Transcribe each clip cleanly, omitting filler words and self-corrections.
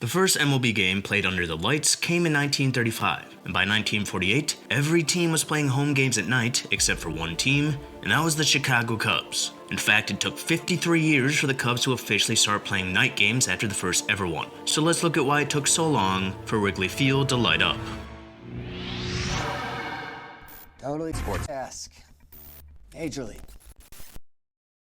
The first MLB game played under the lights came in 1935, and by 1948, every team was playing home games at night except for one team, and that was the Chicago Cubs. In fact, it took 53 years for the Cubs to officially start playing night games after the first ever one. So let's look at why it took so long for Wrigley Field to light up. Totally sports-esque. Major League.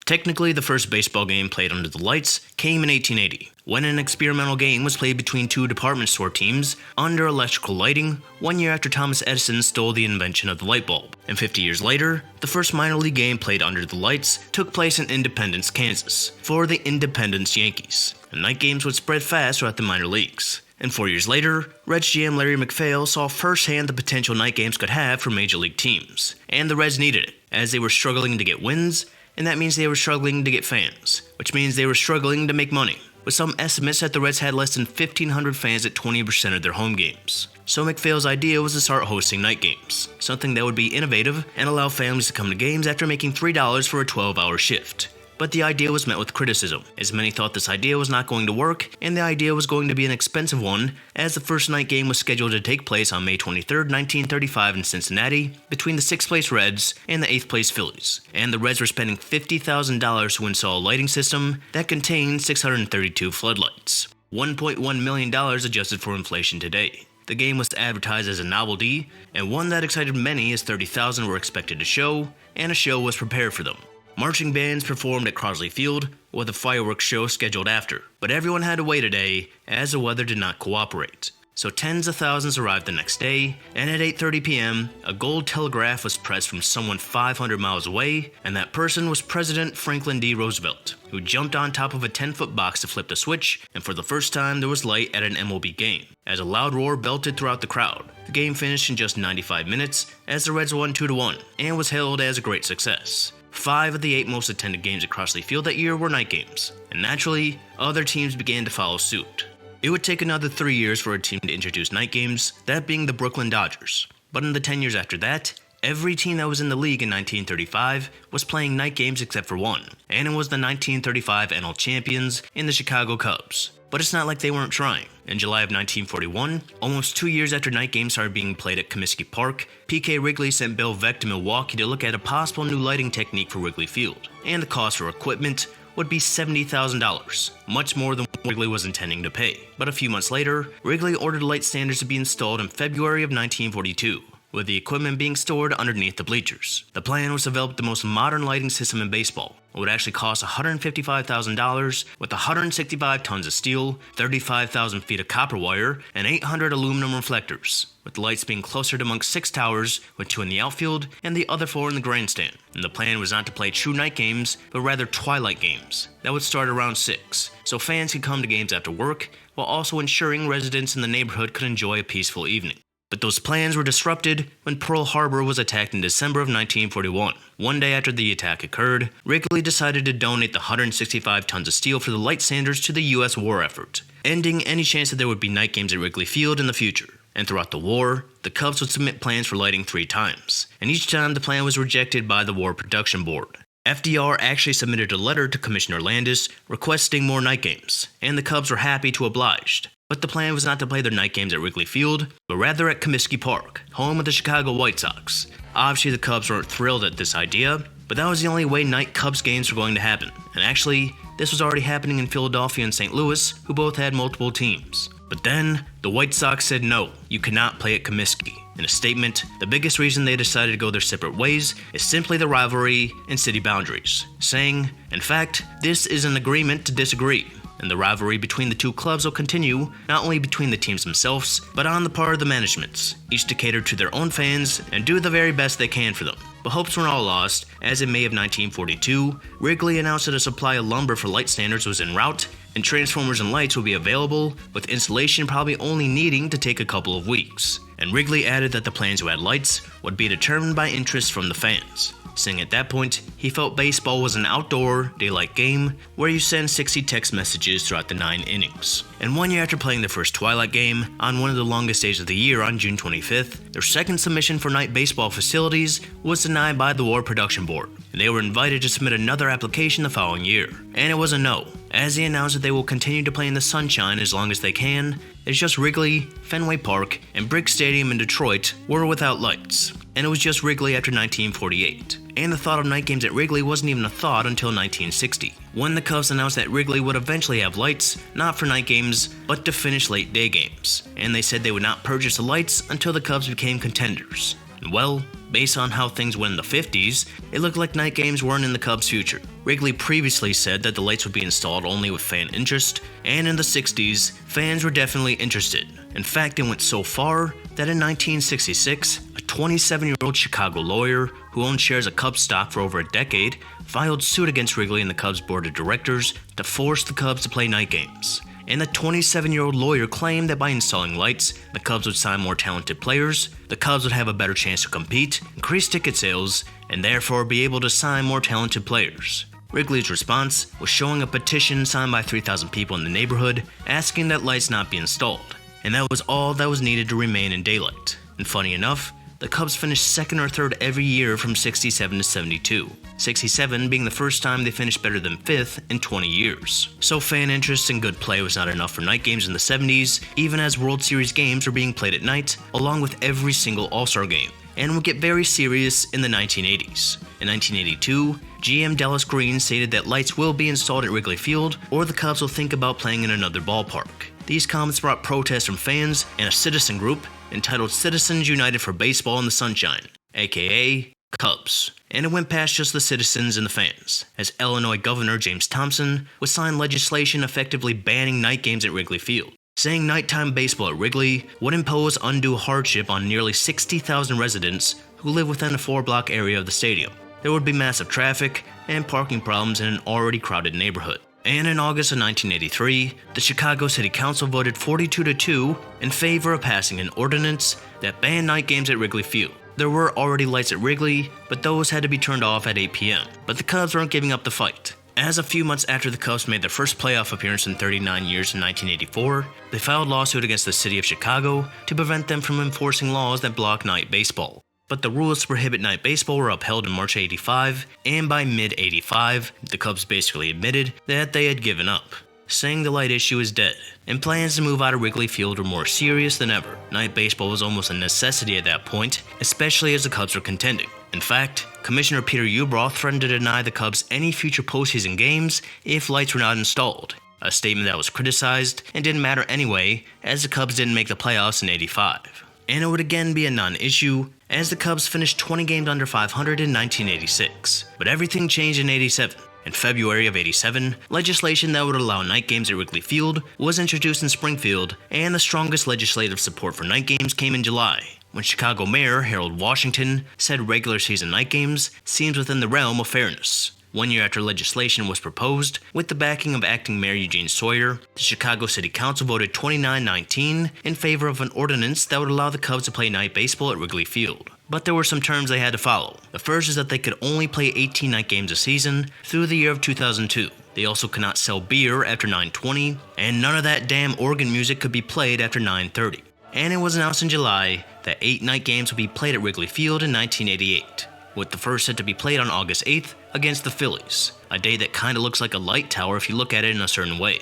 Technically, the first baseball game played under the lights came in 1880, when an experimental game was played between two department store teams under electrical lighting 1 year after Thomas Edison stole the invention of the light bulb. And 50 years later, the first minor league game played under the lights took place in Independence, Kansas, for the Independence Yankees. And night games would spread fast throughout the minor leagues. And 4 years later, Reds GM Larry MacPhail saw firsthand the potential night games could have for major league teams. And the Reds needed it, as they were struggling to get wins, and that means they were struggling to get fans, which means they were struggling to make money, with some estimates that the Reds had less than 1,500 fans at 20% of their home games. So MacPhail's idea was to start hosting night games, something that would be innovative and allow families to come to games after making $3 for a 12-hour shift. But the idea was met with criticism, as many thought this idea was not going to work, and the idea was going to be an expensive one, as the first night game was scheduled to take place on May 23, 1935 in Cincinnati, between the 6th place Reds and the 8th place Phillies, and the Reds were spending $50,000 to install a lighting system that contained 632 floodlights, $1.1 million adjusted for inflation today. The game was advertised as a novelty, and one that excited many as 30,000 were expected to show, and a show was prepared for them. Marching bands performed at Wrigley Field, with a fireworks show scheduled after, but everyone had to wait a day as the weather did not cooperate. So tens of thousands arrived the next day, and at 8:30 p.m., a gold telegraph was pressed from someone 500 miles away, and that person was President Franklin D. Roosevelt, who jumped on top of a 10-foot box to flip the switch, and for the first time there was light at an MLB game, as a loud roar belted throughout the crowd. The game finished in just 95 minutes, as the Reds won 2-1, and was hailed as a great success. 5 of the 8 most attended games at Wrigley Field that year were night games, and naturally, other teams began to follow suit. It would take another 3 years for a team to introduce night games, that being the Brooklyn Dodgers. But in the 10 years after that, every team that was in the league in 1935 was playing night games except for one, and it was the 1935 NL champions in the Chicago Cubs. But it's not like they weren't trying. In July of 1941, almost 2 years after night games started being played at Comiskey Park, P.K. Wrigley sent Bill Veeck to Milwaukee to look at a possible new lighting technique for Wrigley Field, and the cost for equipment would be $70,000, much more than Wrigley was intending to pay. But a few months later, Wrigley ordered light standards to be installed in February of 1942. With the equipment being stored underneath the bleachers. The plan was to develop the most modern lighting system in baseball. It would actually cost $155,000 with 165 tons of steel, 35,000 feet of copper wire, and 800 aluminum reflectors, with the lights being clustered amongst 6 towers, with 2 in the outfield and the other 4 in the grandstand. And the plan was not to play true night games, but rather twilight games that would start around 6, so fans could come to games after work, while also ensuring residents in the neighborhood could enjoy a peaceful evening. But those plans were disrupted when Pearl Harbor was attacked in December of 1941. One day after the attack occurred, Wrigley decided to donate the 165 tons of steel for the light standards to the U.S. war effort, ending any chance that there would be night games at Wrigley Field in the future. And throughout the war, the Cubs would submit plans for lighting 3 times, and each time the plan was rejected by the War Production Board. FDR actually submitted a letter to Commissioner Landis requesting more night games, and the Cubs were happy to oblige. But the plan was not to play their night games at Wrigley Field, but rather at Comiskey Park, home of the Chicago White Sox. Obviously, the Cubs weren't thrilled at this idea, but that was the only way night Cubs games were going to happen. And actually, this was already happening in Philadelphia and St. Louis, who both had multiple teams. But then, the White Sox said no, you cannot play at Comiskey. In a statement, the biggest reason they decided to go their separate ways is simply the rivalry and city boundaries, saying, in fact, this is an agreement to disagree. And the rivalry between the two clubs will continue, not only between the teams themselves, but on the part of the managements, each to cater to their own fans and do the very best they can for them. But hopes weren't all lost, as in May of 1942, Wrigley announced that a supply of lumber for light standards was en route, and transformers and lights would be available, with installation probably only needing to take a couple of weeks. and Wrigley added that the plans to add lights would be determined by interest from the fans, saying at that point he felt baseball was an outdoor, daylight game where you send 60 text messages throughout the 9 innings. And 1 year after playing their first twilight game, on one of the longest days of the year on June 25th, their second submission for night baseball facilities was denied by the War Production Board, and they were invited to submit another application the following year. And it was a no, as they announced that they will continue to play in the sunshine as long as they can. It's just Wrigley, Fenway Park, and Briggs Stadium in Detroit were without lights, and it was just Wrigley after 1948. And the thought of night games at Wrigley wasn't even a thought until 1960, when the Cubs announced that Wrigley would eventually have lights, not for night games, but to finish late day games. And they said they would not purchase the lights until the Cubs became contenders. And well, based on how things went in the 50s, it looked like night games weren't in the Cubs' future. Wrigley previously said that the lights would be installed only with fan interest, and in the 60s, fans were definitely interested. In fact, it went so far that in 1966, a 27-year-old Chicago lawyer who owned shares of Cubs stock for over a decade filed suit against Wrigley and the Cubs board of directors to force the Cubs to play night games. And the 27-year-old lawyer claimed that by installing lights, the Cubs would sign more talented players, the Cubs would have a better chance to compete, increase ticket sales, and therefore be able to sign more talented players. Wrigley's response was showing a petition signed by 3,000 people in the neighborhood asking that lights not be installed, and that was all that was needed to remain in daylight. And funny enough, the Cubs finished second or third every year from 67 to 72, 67 being the first time they finished better than fifth in 20 years. So fan interest and good play was not enough for night games in the 70s, even as World Series games were being played at night, along with every single All-Star game, and would get very serious in the 1980s. In 1982, GM Dallas Green stated that lights will be installed at Wrigley Field, or the Cubs will think about playing in another ballpark. These comments brought protests from fans and a citizen group entitled Citizens United for Baseball in the Sunshine, aka Cubs. And it went past just the citizens and the fans, as Illinois Governor James Thompson would sign legislation effectively banning night games at Wrigley Field, saying nighttime baseball at Wrigley would impose undue hardship on nearly 60,000 residents who live within a 4-block area of the stadium. There would be massive traffic and parking problems in an already crowded neighborhood. And in August of 1983, the Chicago City Council voted 42-2 in favor of passing an ordinance that banned night games at Wrigley Field. There were already lights at Wrigley, but those had to be turned off at 8 p.m. But the Cubs weren't giving up the fight, as a few months after the Cubs made their first playoff appearance in 39 years in 1984, they filed a lawsuit against the city of Chicago to prevent them from enforcing laws that block night baseball. But the rules to prohibit night baseball were upheld in March 85, and by mid-85, the Cubs basically admitted that they had given up, saying the light issue is dead, and plans to move out of Wrigley Field were more serious than ever. Night baseball was almost a necessity at that point, especially as the Cubs were contending. In fact, Commissioner Peter Ueberroth threatened to deny the Cubs any future postseason games if lights were not installed, a statement that was criticized and didn't matter anyway, as the Cubs didn't make the playoffs in 85. And it would again be a non-issue, as the Cubs finished 20 games under 500 in 1986. But everything changed in 87. In February of 87, legislation that would allow night games at Wrigley Field was introduced in Springfield, and the strongest legislative support for night games came in July, when Chicago Mayor Harold Washington said regular season night games seems within the realm of fairness. 1 year after legislation was proposed, with the backing of acting Mayor Eugene Sawyer, the Chicago City Council voted 29-19 in favor of an ordinance that would allow the Cubs to play night baseball at Wrigley Field. But there were some terms they had to follow. The first is that they could only play 18 night games a season through the year of 2002. They also could not sell beer after 9:20, and none of that damn organ music could be played after 9:30. And it was announced in July that 8 night games would be played at Wrigley Field in 1988, with the first set to be played on August 8th against the Phillies, a day that kinda looks like a light tower if you look at it in a certain way.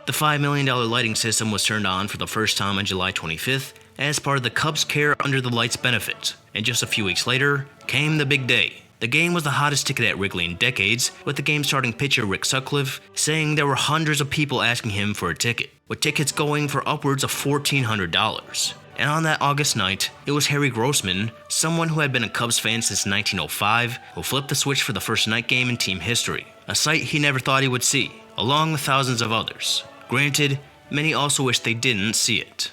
The $5 million lighting system was turned on for the first time on July 25th as part of the Cubs Care Under the Lights benefit, and just a few weeks later came the big day. The game was the hottest ticket at Wrigley in decades, with the game starting pitcher Rick Sutcliffe saying there were hundreds of people asking him for a ticket, with tickets going for upwards of $1,400. And on that August night, it was Harry Grossman, someone who had been a Cubs fan since 1905, who flipped the switch for the first night game in team history, a sight he never thought he would see, along with thousands of others. Granted, many also wished they didn't see it.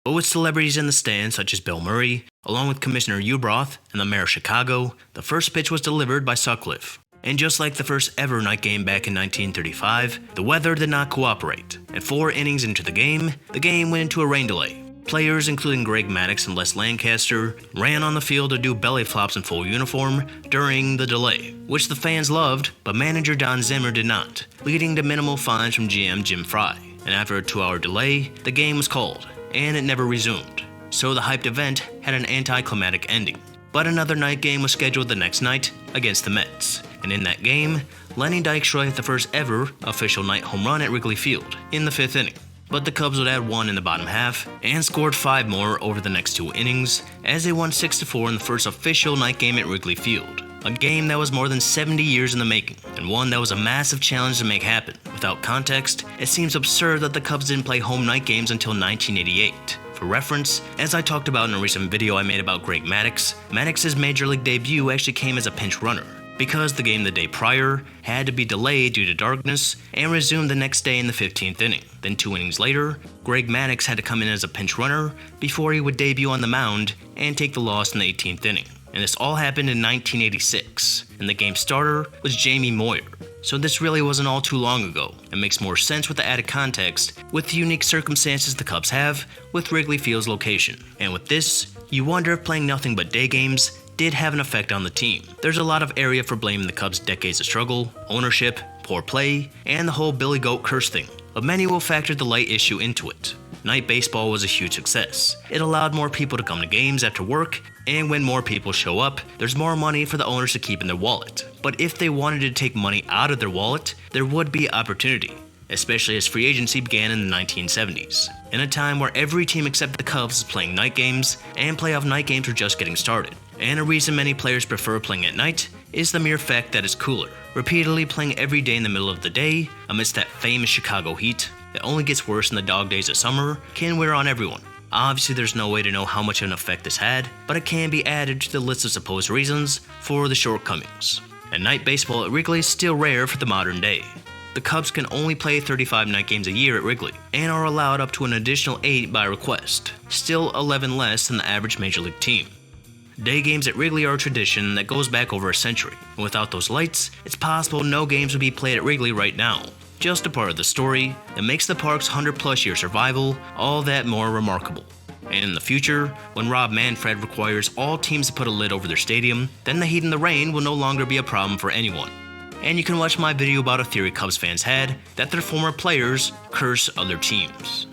But with celebrities in the stands such as Bill Murray, along with Commissioner Ueberroth and the Mayor of Chicago, the first pitch was delivered by Sutcliffe. And just like the first ever night game back in 1935, the weather did not cooperate, and 4 innings into the game went into a rain delay. Players including Greg Maddux and Les Lancaster ran on the field to do belly flops in full uniform during the delay, which the fans loved, but manager Don Zimmer did not, leading to minimal fines from GM Jim Fry. And after a 2-hour delay, the game was called, and it never resumed. So the hyped event had an anticlimactic ending. But another night game was scheduled the next night against the Mets, and in that game, Lenny Dykstra hit the first ever official night home run at Wrigley Field in the 5th inning. But the Cubs would add 1 in the bottom half and scored 5 more over the next 2 innings as they won 6-4 in the first official night game at Wrigley Field. A game that was more than 70 years in the making, and one that was a massive challenge to make happen. Without context, it seems absurd that the Cubs didn't play home night games until 1988. For reference, as I talked about in a recent video I made about Greg Maddux, Maddux's major league debut actually came as a pinch runner, because the game the day prior had to be delayed due to darkness and resumed the next day in the 15th inning. Then 2 innings later, Greg Maddux had to come in as a pinch runner before he would debut on the mound and take the loss in the 18th inning. And this all happened in 1986, and the game starter was Jamie Moyer. So this really wasn't all too long ago. It makes more sense with the added context with the unique circumstances the Cubs have with Wrigley Field's location. And with this, you wonder if playing nothing but day games did have an effect on the team. There's a lot of area for blaming the Cubs' decades of struggle, ownership, poor play, and the whole Billy Goat curse thing, but many will factor the light issue into it. Night baseball was a huge success. It allowed more people to come to games after work, and when more people show up, there's more money for the owners to keep in their wallet. But if they wanted to take money out of their wallet, there would be opportunity, especially as free agency began in the 1970s, in a time where every team except the Cubs was playing night games, and playoff night games were just getting started. And a reason many players prefer playing at night is the mere fact that it's cooler. Repeatedly playing every day in the middle of the day, amidst that famous Chicago heat, that only gets worse in the dog days of summer, can wear on everyone. Obviously there's no way to know how much of an effect this had, but it can be added to the list of supposed reasons for the shortcomings. And night baseball at Wrigley is still rare for the modern day. The Cubs can only play 35 night games a year at Wrigley, and are allowed up to an additional 8 by request, still 11 less than the average major league team. Day games at Wrigley are a tradition that goes back over a century, and without those lights, it's possible no games would be played at Wrigley right now. Just a part of the story that makes the park's 100+ year survival all that more remarkable. And in the future, when Rob Manfred requires all teams to put a lid over their stadium, then the heat and the rain will no longer be a problem for anyone. And you can watch my video about a theory Cubs fans had that their former players curse other teams.